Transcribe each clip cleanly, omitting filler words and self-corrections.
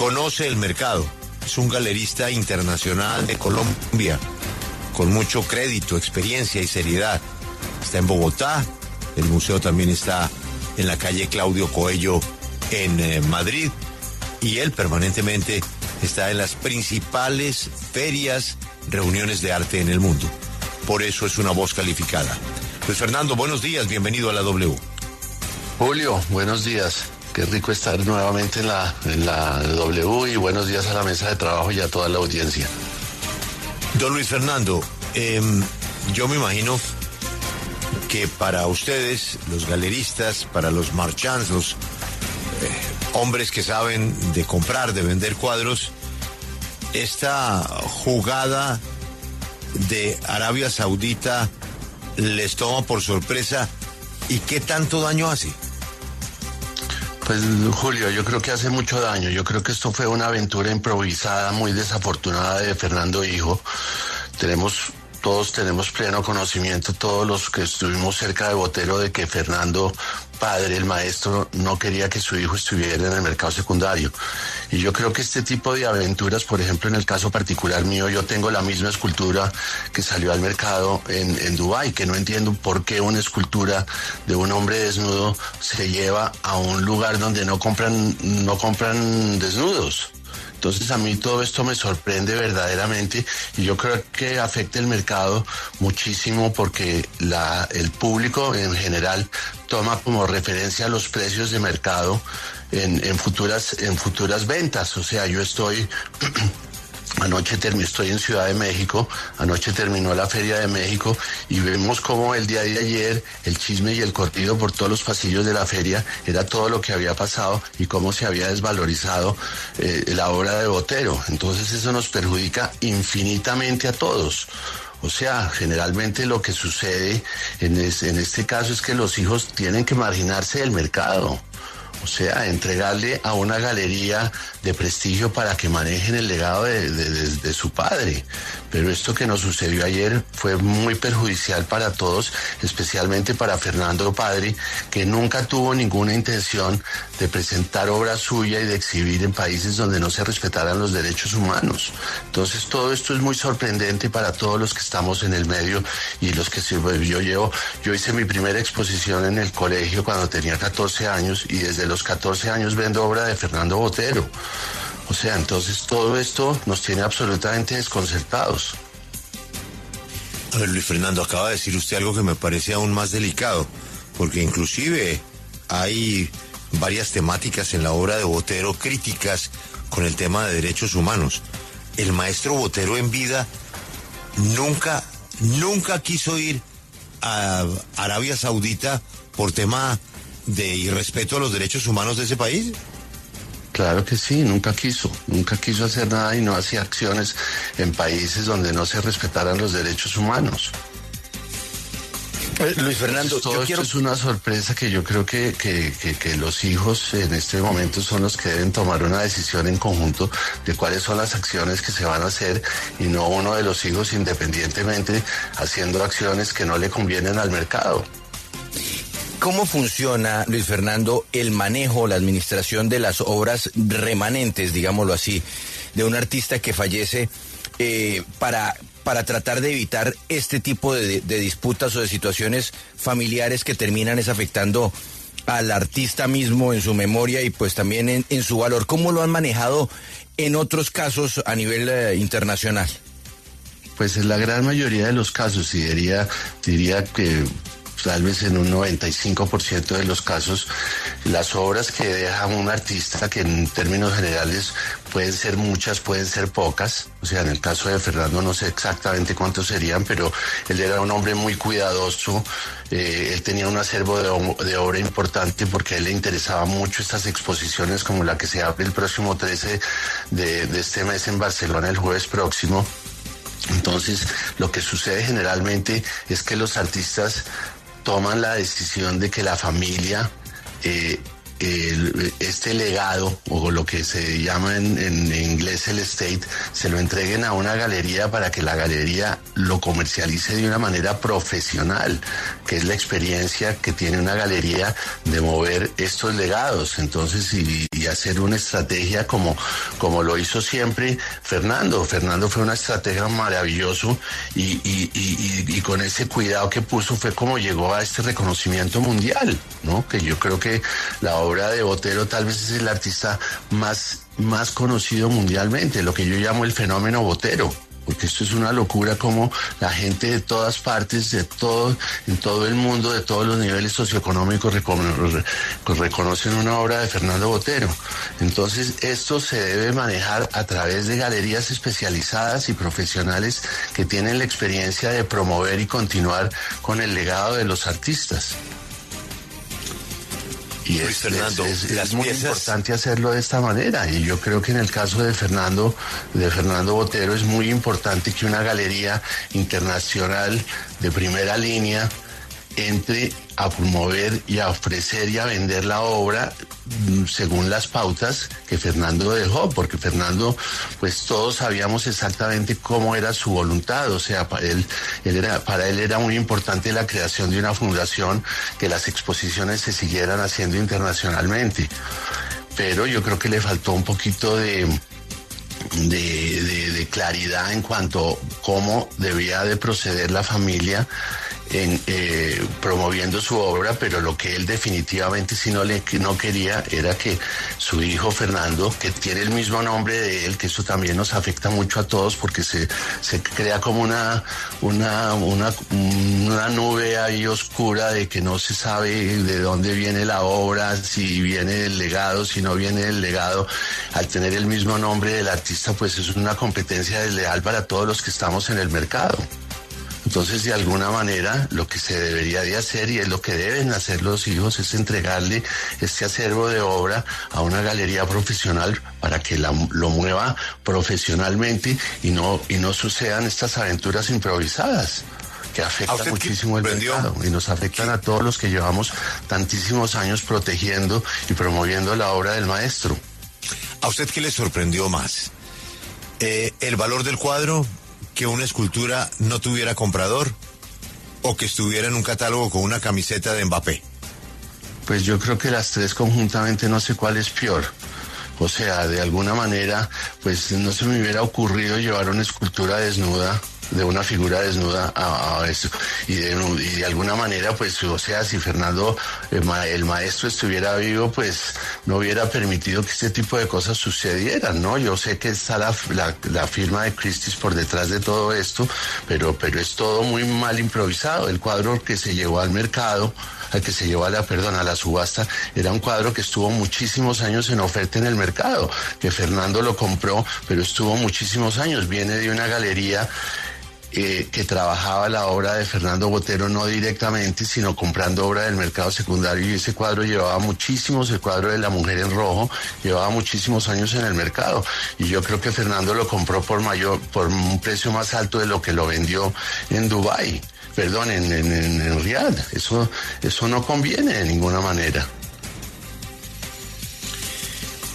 conoce el mercado. Es un galerista internacional de Colombia, con mucho crédito, experiencia y seriedad. Está en Bogotá, el museo también está en la calle Claudio Coello en Madrid, y él permanentemente está en las principales ferias, reuniones de arte en el mundo. Por eso es una voz calificada. Luis Fernando, buenos días, bienvenido a la W. Julio, buenos días. Qué rico estar nuevamente en la W, y buenos días a la mesa de trabajo y a toda la audiencia. Don Luis Fernando, yo me imagino que para ustedes, los galeristas, para los marchands, los hombres que saben de comprar, de vender cuadros, esta jugada de Arabia Saudita les toma por sorpresa. ¿Y qué tanto daño hace? Pues Julio, yo creo que hace mucho daño. Yo creo que esto fue una aventura improvisada, muy desafortunada de Fernando Hijo. Todos tenemos pleno conocimiento, todos los que estuvimos cerca de Botero, de que Fernando, padre, el maestro, no quería que su hijo estuviera en el mercado secundario. Y yo creo que este tipo de aventuras, por ejemplo, en el caso particular mío, yo tengo la misma escultura que salió al mercado en Dubái, que no entiendo por qué una escultura de un hombre desnudo se lleva a un lugar donde no compran desnudos. Entonces a mí todo esto me sorprende verdaderamente, y yo creo que afecta el mercado muchísimo, porque el público en general toma como referencia los precios de mercado en futuras ventas. O sea, yo estoy en Ciudad de México, anoche terminó la Feria de México, y vemos como el día de ayer el chisme y el corrido por todos los pasillos de la feria era todo lo que había pasado y cómo se había desvalorizado la obra de Botero. Entonces eso nos perjudica infinitamente a todos. O sea, generalmente lo que sucede en este caso es que los hijos tienen que marginarse del mercado. O sea, entregarle a una galería de prestigio para que manejen el legado de su padre. Pero esto que nos sucedió ayer fue muy perjudicial para todos, especialmente para Fernando padre, que nunca tuvo ninguna intención de presentar obra suya y de exhibir en países donde no se respetaran los derechos humanos. Entonces todo esto es muy sorprendente para todos los que estamos en el medio y los que yo hice mi primera exposición en el colegio cuando tenía 14 años, y desde los 14 años vendo obra de Fernando Botero. O sea, entonces todo esto nos tiene absolutamente desconcertados. A ver, Luis Fernando, acaba de decir usted algo que me parece aún más delicado, porque inclusive hay varias temáticas en la obra de Botero críticas con el tema de derechos humanos. El maestro Botero en vida nunca quiso ir a Arabia Saudita por tema de irrespeto a los derechos humanos de ese país. Claro que sí, nunca quiso hacer nada, y no hacía acciones en países donde no se respetaran los derechos humanos. Luis Fernando, esto es una sorpresa que yo creo que los hijos en este momento son los que deben tomar una decisión en conjunto de cuáles son las acciones que se van a hacer, y no uno de los hijos independientemente haciendo acciones que no le convienen al mercado. ¿Cómo funciona, Luis Fernando, el manejo, la administración de las obras remanentes, digámoslo así, de un artista que fallece para tratar de evitar este tipo de disputas o de situaciones familiares que terminan afectando al artista mismo en su memoria y pues también en su valor? ¿Cómo lo han manejado en otros casos a nivel internacional? Pues en la gran mayoría de los casos, y diría que tal vez en un 95% de los casos, las obras que deja un artista, que en términos generales pueden ser muchas, pueden ser pocas, o sea, en el caso de Fernando no sé exactamente cuántos serían, pero él era un hombre muy cuidadoso, él tenía un acervo de obra importante, porque a él le interesaba mucho estas exposiciones como la que se abre el próximo 13 de este mes en Barcelona, el jueves próximo. Entonces, lo que sucede generalmente es que los artistas toman la decisión de que la familia este legado, o lo que se llama en inglés el estate, se lo entreguen a una galería para que la galería lo comercialice de una manera profesional, que es la experiencia que tiene una galería de mover estos legados. Entonces, y hacer una estrategia como lo hizo siempre Fernando. Fernando fue una estrategia maravilloso y con ese cuidado que puso fue como llegó a este reconocimiento mundial, ¿no? Que yo creo que la obra de Botero tal vez es el artista más conocido mundialmente, lo que yo llamo el fenómeno Botero, porque esto es una locura como la gente de todas partes, en todo el mundo, de todos los niveles socioeconómicos reconocen una obra de Fernando Botero. Entonces esto se debe manejar a través de galerías especializadas y profesionales que tienen la experiencia de promover y continuar con el legado de los artistas. Y es muy importante hacerlo de esta manera, y yo creo que en el caso de Fernando Botero es muy importante que una galería internacional de primera línea entre a promover y a ofrecer y a vender la obra según las pautas que Fernando dejó, porque Fernando, pues todos sabíamos exactamente cómo era su voluntad. O sea, para él era muy importante la creación de una fundación, que las exposiciones se siguieran haciendo internacionalmente, pero yo creo que le faltó un poquito de claridad en cuanto a cómo debía de proceder la familia promoviendo su obra, pero lo que él definitivamente no quería era que su hijo Fernando, que tiene el mismo nombre de él, que eso también nos afecta mucho a todos, porque se crea como una nube ahí oscura de que no se sabe de dónde viene la obra, si viene del legado, si no viene del legado. Al tener el mismo nombre del artista, pues es una competencia desleal para todos los que estamos en el mercado. Entonces, de alguna manera, lo que se debería de hacer, y es lo que deben hacer los hijos, es entregarle este acervo de obra a una galería profesional para que lo mueva profesionalmente y no sucedan estas aventuras improvisadas que afectan muchísimo el mercado y nos afectan a todos los que llevamos tantísimos años protegiendo y promoviendo la obra del maestro. ¿A usted qué le sorprendió más? ¿El valor del cuadro? ¿Que una escultura no tuviera comprador? ¿O que estuviera en un catálogo con una camiseta de Mbappé? Pues yo creo que las tres conjuntamente, no sé cuál es peor. O sea, de alguna manera, pues no se me hubiera ocurrido llevar una escultura desnuda, de una figura desnuda a esto. Y de alguna manera, pues, o sea, si Fernando, el maestro, estuviera vivo, pues no hubiera permitido que este tipo de cosas sucedieran, ¿no? Yo sé que está la firma de Christie's por detrás de todo esto, pero es todo muy mal improvisado. El cuadro que se llevó al mercado, que se llevó a la subasta, era un cuadro que estuvo muchísimos años en oferta en el mercado, que Fernando lo compró, pero estuvo muchísimos años. Viene de una galería que trabajaba la obra de Fernando Botero no directamente, sino comprando obra del mercado secundario, y ese cuadro llevaba muchísimos, el cuadro de la mujer en rojo, llevaba muchísimos años en el mercado, y yo creo que Fernando lo compró por un precio más alto de lo que lo vendió en Dubái, en Riad. Eso no conviene de ninguna manera.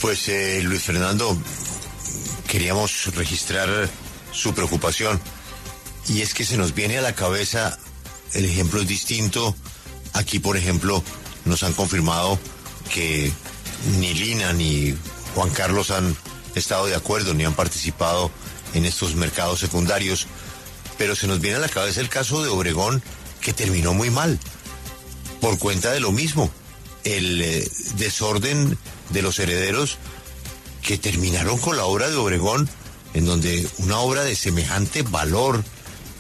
Pues Luis Fernando, queríamos registrar su preocupación. Y es que se nos viene a la cabeza, el ejemplo es distinto. Aquí, por ejemplo, nos han confirmado que ni Lina ni Juan Carlos han estado de acuerdo ni han participado en estos mercados secundarios. Pero se nos viene a la cabeza el caso de Obregón, que terminó muy mal, por cuenta de lo mismo. El desorden de los herederos que terminaron con la obra de Obregón, en donde una obra de semejante valor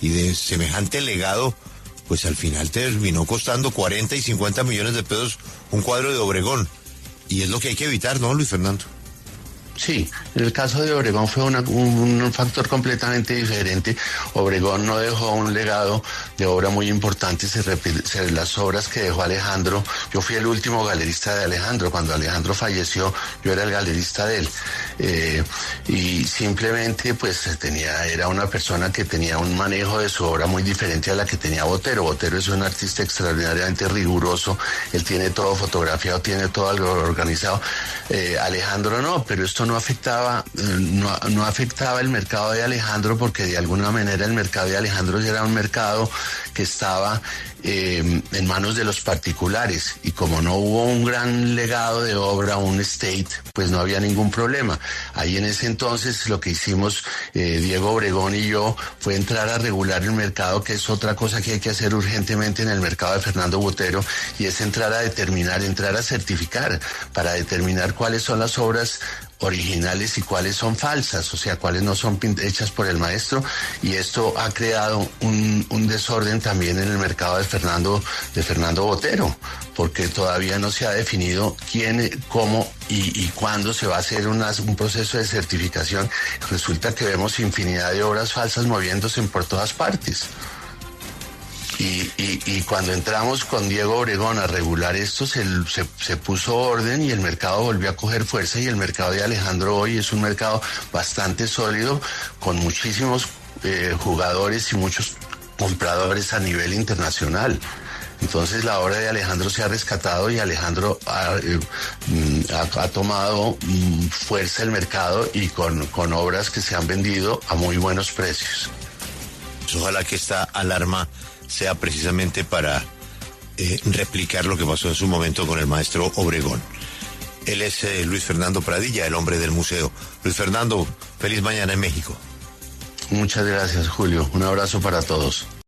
y de semejante legado, pues al final terminó costando 40 y 50 millones de pesos un cuadro de Obregón. Y es lo que hay que evitar, ¿no, Luis Fernando? Sí, en el caso de Obregón fue un factor completamente diferente. Obregón no dejó un legado de obra muy importante, las obras que dejó Alejandro. Yo fui el último galerista de Alejandro. Cuando Alejandro falleció, yo era el galerista de él. y simplemente pues era una persona que tenía un manejo de su obra muy diferente a la que tenía Botero. Botero es un artista extraordinariamente riguroso, él tiene todo fotografiado, tiene todo algo organizado. Alejandro no, pero esto no afectaba el mercado de Alejandro, porque de alguna manera el mercado de Alejandro era un mercado que estaba en manos de los particulares, y como no hubo un gran legado de obra, un estate, pues no había ningún problema. Ahí en ese entonces lo que hicimos Diego Obregón y yo fue entrar a regular el mercado, que es otra cosa que hay que hacer urgentemente en el mercado de Fernando Botero, y es entrar a certificar, para determinar cuáles son las obras originales y cuáles son falsas, o sea, cuáles no son hechas por el maestro, y esto ha creado un desorden también en el mercado de Fernando Botero, porque todavía no se ha definido quién, cómo y cuándo se va a hacer un proceso de certificación. Resulta que vemos infinidad de obras falsas moviéndose por todas partes. Y cuando entramos con Diego Obregón a regular esto, se puso orden y el mercado volvió a coger fuerza, y el mercado de Alejandro hoy es un mercado bastante sólido, con muchísimos jugadores y muchos compradores a nivel internacional. Entonces la obra de Alejandro se ha rescatado, y Alejandro ha tomado fuerza el mercado, y con obras que se han vendido a muy buenos precios. Ojalá que esta alarma sea precisamente para replicar lo que pasó en su momento con el maestro Obregón. Él es Luis Fernando Pradilla, el hombre del museo. Luis Fernando, feliz mañana en México. Muchas gracias, Julio. Un abrazo para todos.